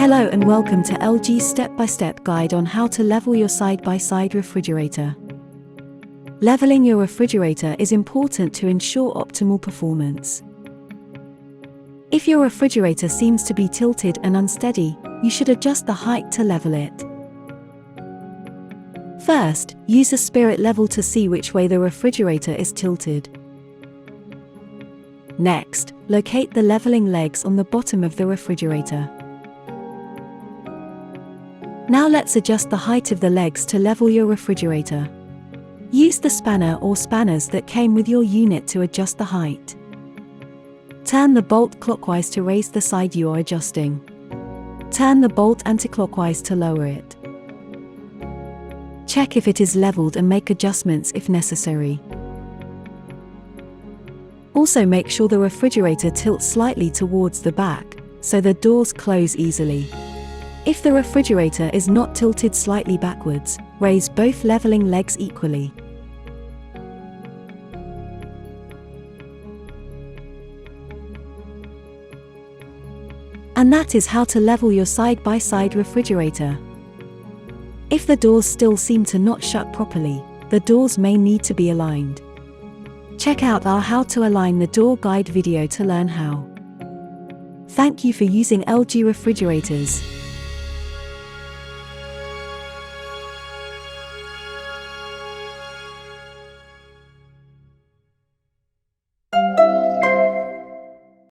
Hello and welcome to LG's step-by-step guide on how to level your side-by-side refrigerator. Leveling your refrigerator is important to ensure optimal performance. If your refrigerator seems to be tilted and unsteady, you should adjust the height to level it. First, use a spirit level to see which way the refrigerator is tilted. Next, locate the leveling legs on the bottom of the refrigerator. Now let's adjust the height of the legs to level your refrigerator. Use the spanner or spanners that came with your unit to adjust the height. Turn the bolt clockwise to raise the side you are adjusting. Turn the bolt anti-clockwise to lower it. Check if it is leveled and make adjustments if necessary. Also make sure the refrigerator tilts slightly towards the back, so the doors close easily. If the refrigerator is not tilted slightly backwards, raise both leveling legs equally. And that is how to level your side-by-side refrigerator. If the doors still seem to not shut properly, the doors may need to be aligned. Check out our How to Align the Door guide video to learn how. Thank you for using LG refrigerators.